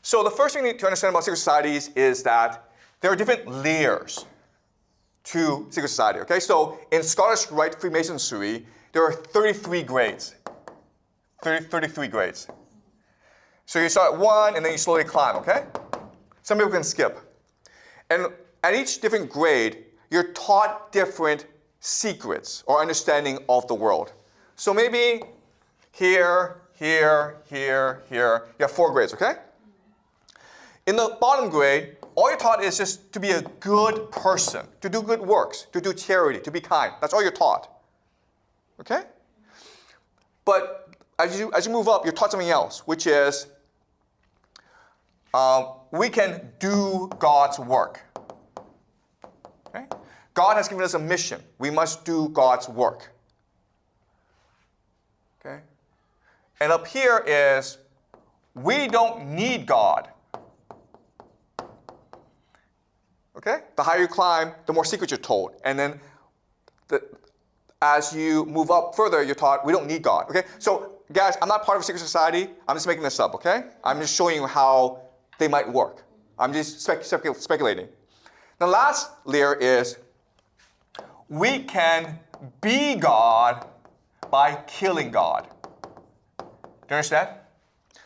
So the first thing you need to understand about secret societies is that there are different layers to secret society. Okay, so in Scottish Rite Freemasonry, there are 33 grades. 33 grades. So you start at 1 and then you slowly climb, okay? Some people can skip. And at each different grade, you're taught different secrets or understanding of the world. So maybe here, here, here, here, you have 4 grades, okay? In the bottom grade, all you're taught is just to be a good person, to do good works, to do charity, to be kind. That's all you're taught, okay? But as you move up, you're taught something else, which is we can do God's work. Okay? God has given us a mission. We must do God's work. Okay? And up here is we don't need God. Okay? The higher you climb, the more secrets you're told. And then as you move up further, you're taught we don't need God. Okay? So guys, I'm not part of a secret society. I'm just making this up, okay? I'm just showing you how they might work. I'm just speculating. The last layer is we can be God by killing God. Do you understand?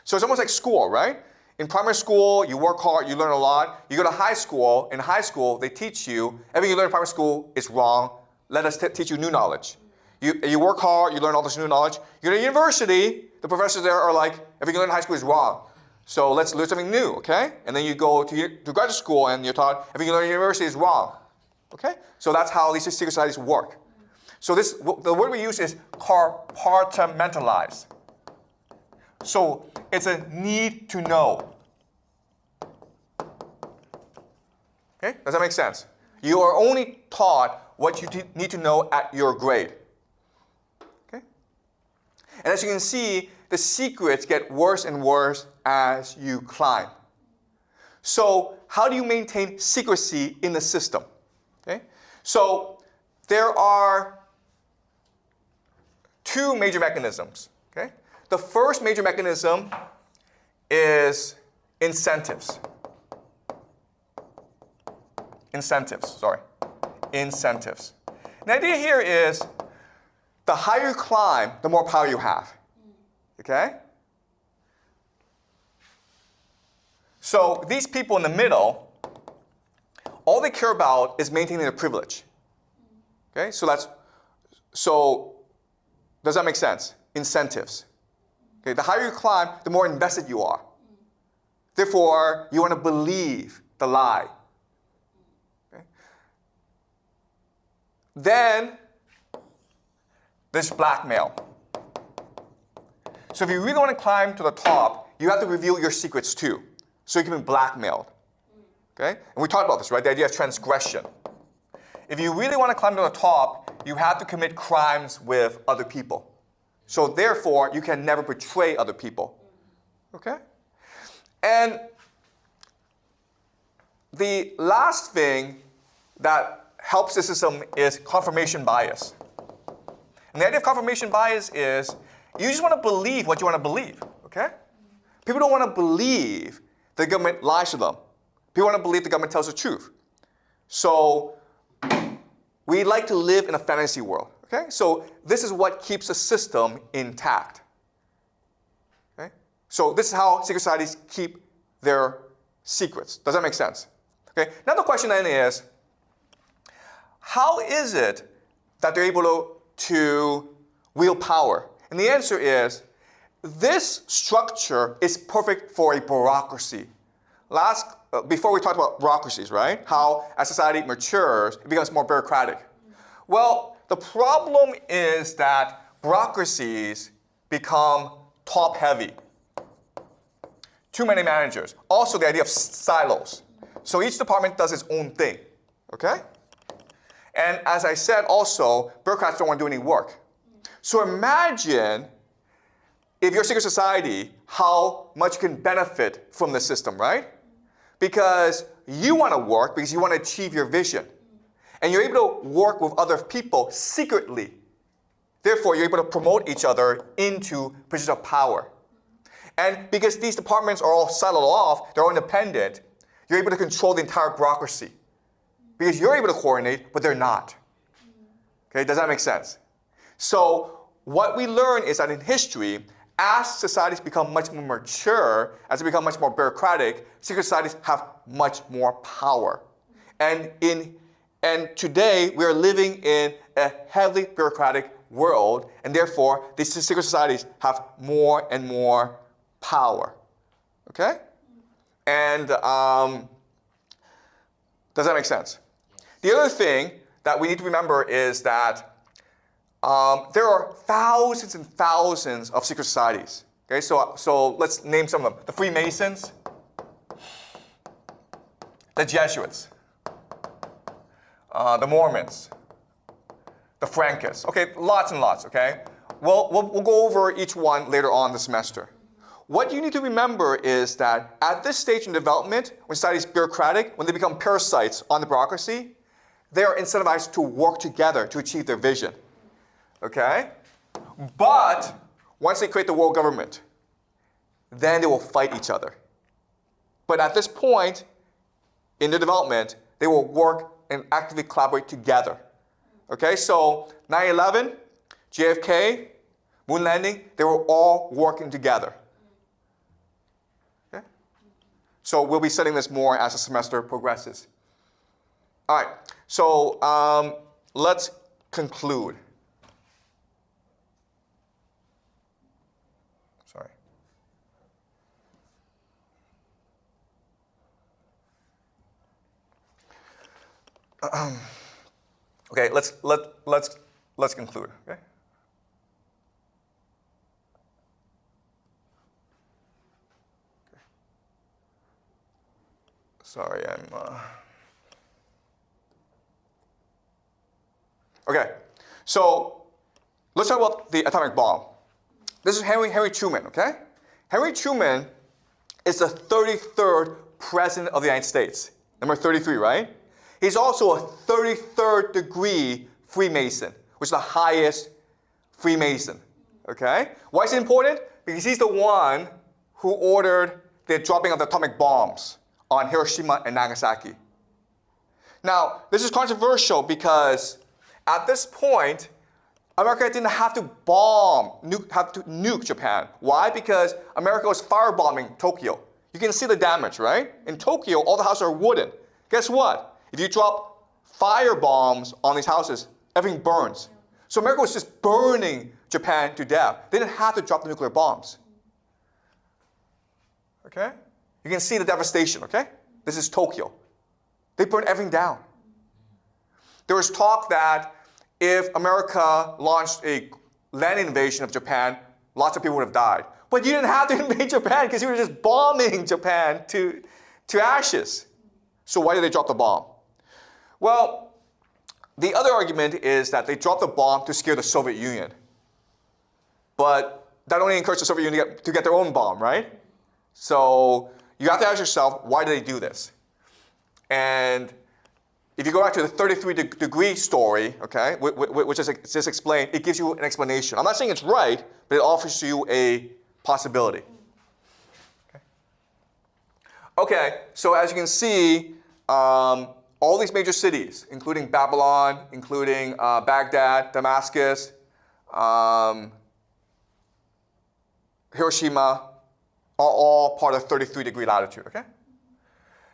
So it's almost like school, right? In primary school, you work hard, you learn a lot. You go to high school. In high school, they teach you everything you learn in primary school is wrong. Let us teach you new knowledge. You work hard, you learn all this new knowledge. You go to university, the professors there are like, everything you learn in high school is wrong. So let's learn something new, okay? And then you go to graduate school and you're taught everything you learn in university is wrong. Okay? So that's how these secret societies work. So the word we use is compartmentalize. So it's a need to know. Okay? Does that make sense? You are only taught what you need to know at your grade. Okay? And as you can see, the secrets get worse and worse as you climb. So how do you maintain secrecy in the system? Okay? So there are 2 major mechanisms. Okay? The first major mechanism is incentives. Incentives. The idea here is the higher you climb, the more power you have. Okay? So these people in the middle, all they care about is maintaining their privilege. Okay? So does that make sense? Incentives. Okay? The higher you climb, the more invested you are. Therefore, you want to believe the lie. Okay? Then there's blackmail. So if you really want to climb to the top, you have to reveal your secrets too. So you can be blackmailed. Okay? And we talked about this, right? The idea of transgression. If you really want to climb to the top, you have to commit crimes with other people. So therefore, you can never betray other people. Okay? And the last thing that helps the system is confirmation bias. And the idea of confirmation bias is you just want to believe what you want to believe. Okay? People don't want to believe the government lies to them. People want to believe the government tells the truth. So we like to live in a fantasy world. Okay? So this is what keeps the system intact. Okay? So this is how secret societies keep their secrets. Does that make sense? Okay? Now the question then is, how is it that they're able to wield power? And the answer is, this structure is perfect for a bureaucracy. Before we talked about bureaucracies, right? How as society matures, it becomes more bureaucratic. Well, the problem is that bureaucracies become top-heavy. Too many managers. Also, the idea of silos. So each department does its own thing. Okay? And as I said also, bureaucrats don't want to do any work. So imagine, if you're a secret society, how much you can benefit from the system, right? Because you want to work because you want to achieve your vision. And you're able to work with other people secretly. Therefore, you're able to promote each other into positions of power. And because these departments are all siloed off, they're all independent, you're able to control the entire bureaucracy. Because you're able to coordinate, but they're not. Okay, does that make sense? So what we learn is that in history, as societies become much more mature, as they become much more bureaucratic, secret societies have much more power. And today, we are living in a heavily bureaucratic world, and therefore, these secret societies have more and more power. Okay? And does that make sense? The other thing that we need to remember is that there are thousands and thousands of secret societies. Okay, so let's name some of them. The Freemasons, the Jesuits, the Mormons, the Frankists. Okay, lots and lots, okay? We'll go over each one later on this semester. What you need to remember is that at this stage in development, when society is bureaucratic, when they become parasites on the bureaucracy, they are incentivized to work together to achieve their vision. Okay? But once they create the world government, then they will fight each other. But at this point in their development, they will work and actively collaborate together. Okay, so 9/11, JFK, moon landing, they were all working together. Okay? So we'll be studying this more as the semester progresses. All right, so let's conclude. Sorry. Okay, let's conclude. Okay. Sorry, Okay, so let's talk about the atomic bomb. This is Henry Truman, okay? Henry Truman is the 33rd president of the United States. Number 33, right? He's also a 33rd degree Freemason, which is the highest Freemason, okay? Why is it important? Because he's the one who ordered the dropping of the atomic bombs on Hiroshima and Nagasaki. Now, this is controversial because at this point, America didn't have to nuke Japan. Why? Because America was firebombing Tokyo. You can see the damage, right? In Tokyo, all the houses are wooden. Guess what? If you drop fire bombs on these houses, everything burns. So America was just burning Japan to death. They didn't have to drop the nuclear bombs. Okay? You can see the devastation, okay? This is Tokyo. They burned everything down. There was talk that if America launched a land invasion of Japan, lots of people would have died. But you didn't have to invade Japan because you were just bombing Japan to ashes. So why did they drop the bomb? Well, the other argument is that they dropped the bomb to scare the Soviet Union. But that only encouraged the Soviet Union to get their own bomb, right? So you have to ask yourself, why did they do this? And if you go back to the 33-degree story, okay, which is just explained, it gives you an explanation. I'm not saying it's right, but it offers you a possibility. Okay, so as you can see, all these major cities, including Babylon, including Baghdad, Damascus, Hiroshima, are all part of 33-degree latitude, okay?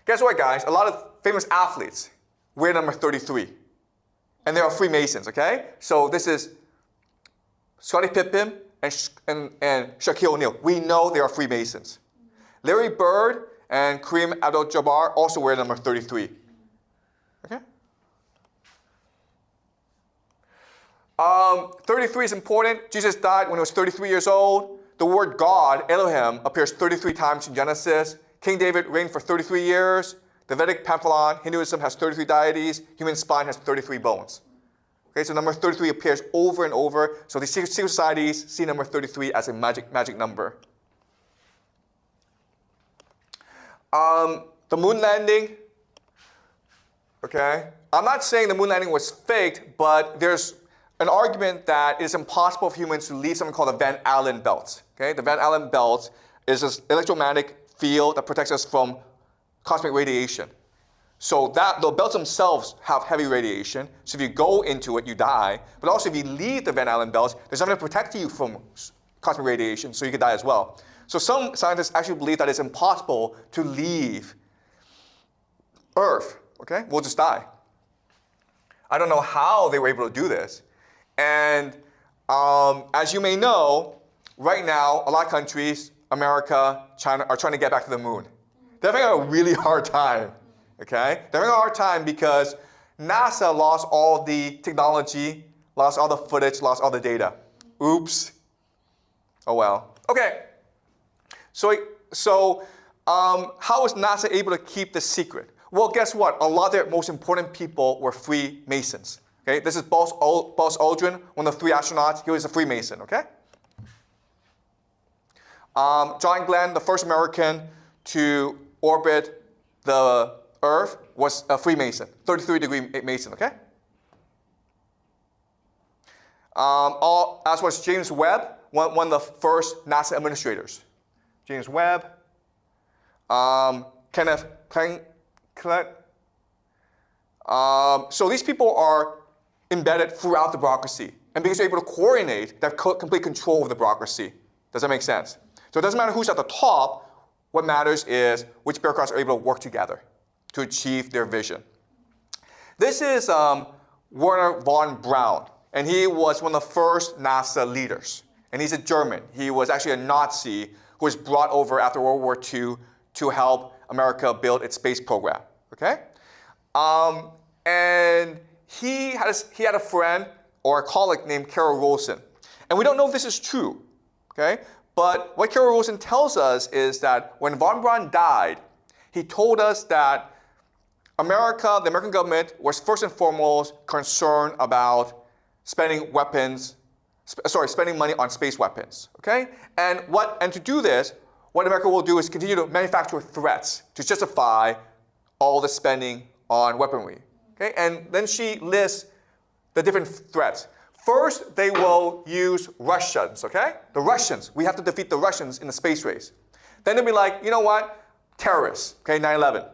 Guess what, guys? A lot of famous athletes we're number 33. And they are Freemasons, okay? So this is Scottie Pippen and Shaquille O'Neal. We know they are Freemasons. Larry Bird and Kareem Abdul-Jabbar also wear number 33. Okay? 33 is important. Jesus died when he was 33 years old. The word God, Elohim, appears 33 times in Genesis. King David reigned for 33 years. The Vedic pantheon, Hinduism, has 33 deities. Human spine has 33 bones. Okay, so number 33 appears over and over. So the secret societies see number 33 as a magic number. The moon landing. Okay, I'm not saying the moon landing was faked, but there's an argument that it is impossible for humans to leave something called the Van Allen belt. Okay, the Van Allen belt is this electromagnetic field that protects us from cosmic radiation. So that the belts themselves have heavy radiation. So if you go into it, you die. But also if you leave the Van Allen belts, there's nothing to protect you from cosmic radiation, so you could die as well. So some scientists actually believe that it's impossible to leave Earth. Okay, we'll just die. I don't know how they were able to do this. And as you may know, right now, a lot of countries, America, China, are trying to get back to the moon. They're having a really hard time. Okay? They're having a hard time because NASA lost all the technology, lost all the footage, lost all the data. Oops. Oh well. Okay. So how was NASA able to keep this secret? Well, guess what? A lot of their most important people were Freemasons. Okay? This is Buzz Aldrin, one of the 3 astronauts. He was a Freemason. Okay? John Glenn, the first American to orbit the Earth, was a Freemason, 33-degree Mason, okay? As was James Webb, one of the first NASA administrators. James Webb, Kenneth Klett. So these people are embedded throughout the bureaucracy. And because they're able to coordinate, they have complete control of the bureaucracy. Does that make sense? So it doesn't matter who's at the top. What matters is which bureaucrats are able to work together to achieve their vision. This is Werner von Braun, and he was one of the first NASA leaders. And he's a German. He was actually a Nazi who was brought over after World War II to help America build its space program. Okay? And he had a friend or a colleague named Carol Rosen. And we don't know if this is true. Okay? But what Carol Rosen tells us is that when von Braun died, he told us that the American government, was first and foremost concerned about spending money on space weapons. Okay? And to do this, what America will do is continue to manufacture threats to justify all the spending on weaponry. Okay? And then she lists the different threats. First, they will use Russians, okay? The Russians. We have to defeat the Russians in the space race. Then they'll be like, you know what? Terrorists, okay, 9/11.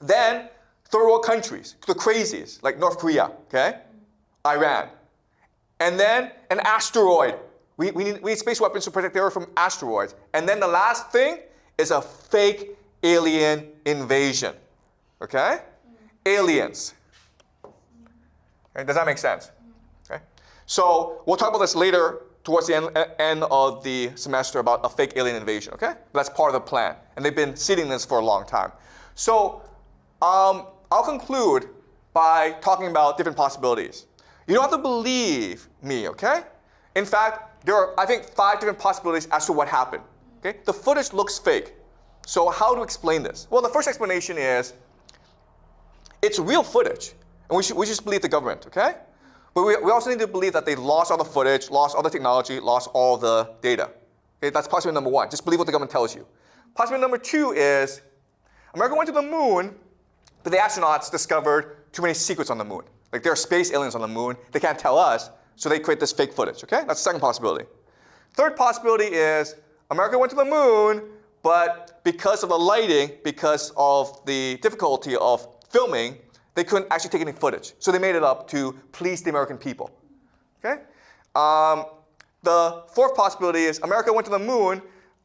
Then, third world countries, the crazies, like North Korea, okay? Iran. And then, an asteroid. We need space weapons to protect the Earth from asteroids. And then the last thing is a fake alien invasion, okay? Aliens. Okay, does that make sense? So we'll talk about this later towards the end of the semester about a fake alien invasion, okay? That's part of the plan. And they've been seeding this for a long time. So I'll conclude by talking about different possibilities. You don't have to believe me, okay? In fact, there are, I think, 5 different possibilities as to what happened, okay? The footage looks fake. So how to explain this? Well, the first explanation is it's real footage. And we should just believe the government, okay? But we also need to believe that they lost all the footage, lost all the technology, lost all the data. Okay, that's possibility number 1. Just believe what the government tells you. Possibility number 2 is America went to the moon, but the astronauts discovered too many secrets on the moon. Like there are space aliens on the moon. They can't tell us, so they create this fake footage. Okay, that's the second possibility. Third possibility is America went to the moon, but because of the lighting, because of the difficulty of filming, they couldn't actually take any footage. So they made it up to please the American people. Okay? The fourth possibility is America went to the moon,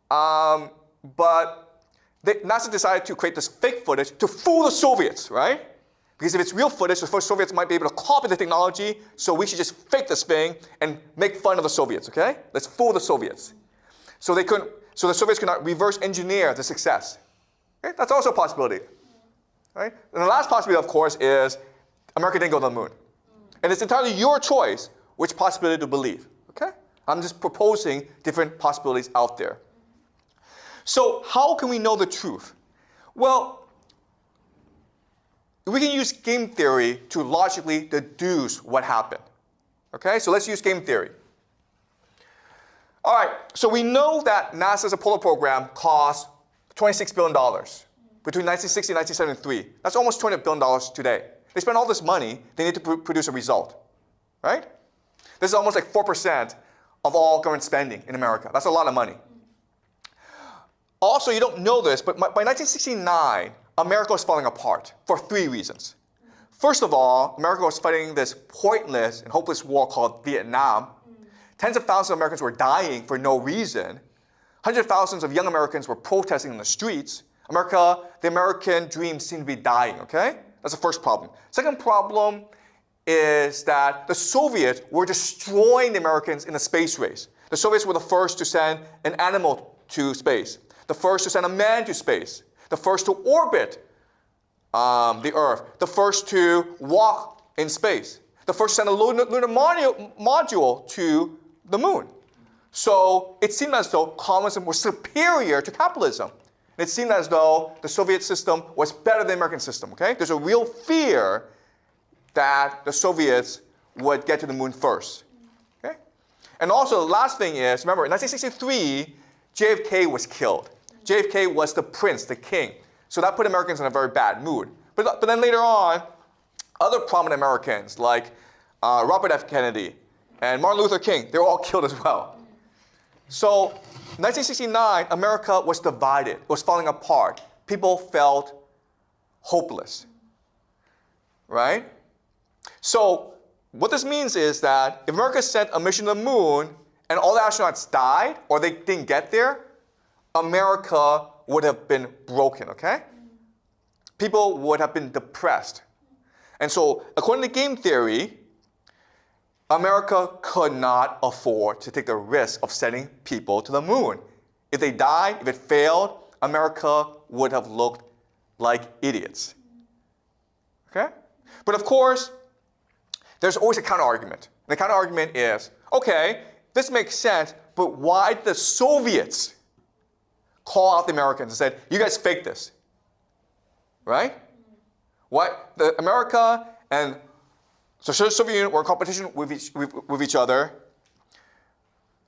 but NASA decided to create this fake footage to fool the Soviets, right? Because if it's real footage, the first Soviets might be able to copy the technology, so we should just fake this thing and make fun of the Soviets, okay? Let's fool the Soviets. So the Soviets could not reverse engineer the success. Okay? That's also a possibility. Right? And the last possibility, of course, is America didn't go to the moon. And it's entirely your choice which possibility to believe. Okay? I'm just proposing different possibilities out there. So how can we know the truth? Well, we can use game theory to logically deduce what happened. Okay? So let's use game theory. All right. So we know that NASA's Apollo program cost $26 billion. Between 1960 and 1973. That's almost $200 billion today. They spend all this money, they need to produce a result, right? This is almost like 4% of all government spending in America. That's a lot of money. Also, you don't know this, but by 1969, America was falling apart for 3 reasons. First of all, America was fighting this pointless and hopeless war called Vietnam. Tens of thousands of Americans were dying for no reason. Hundreds of thousands of young Americans were protesting in the streets. The American dream seemed to be dying, okay? That's the first problem. Second problem is that the Soviets were destroying the Americans in the space race. The Soviets were the first to send an animal to space, the first to send a man to space, the first to orbit the Earth, the first to walk in space, the first to send a lunar module to the moon. So it seemed as though communism was superior to capitalism. It seemed as though the Soviet system was better than the American system, okay? There's a real fear that the Soviets would get to the moon first, okay? And also the last thing is, remember, in 1963, JFK was killed. JFK was the prince, the king. So that put Americans in a very bad mood. But then later on, other prominent Americans like Robert F. Kennedy and Martin Luther King, they were all killed as well. So 1969, America was divided, was falling apart. People felt hopeless, right? So what this means is that if America sent a mission to the moon and all the astronauts died or they didn't get there, America would have been broken, okay? People would have been depressed. And so according to game theory, America could not afford to take the risk of sending people to the moon. If they died, if it failed, America would have looked like idiots. Okay? But of course, there's always a counter-argument. And the counter-argument is, okay, this makes sense, but why did the Soviets call out the Americans and said, you guys faked this? Right? What? America and the Soviet Union were in competition with each other.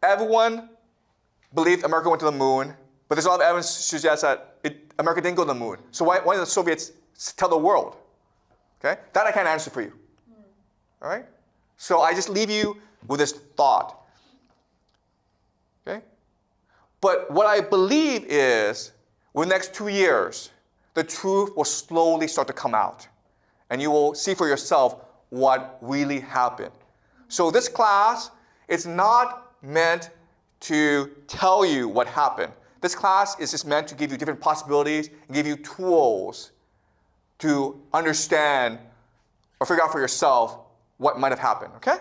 Everyone believed America went to the moon, but there's a lot of evidence to suggest that America didn't go to the moon. So why did the Soviets tell the world? Okay? That I can't answer for you. All right? So I just leave you with this thought. Okay? But what I believe is, within the next 2 years, the truth will slowly start to come out. And you will see for yourself what really happened. So this class, it's not meant to tell you what happened. This class is just meant to give you different possibilities and give you tools to understand or figure out for yourself what might have happened, okay?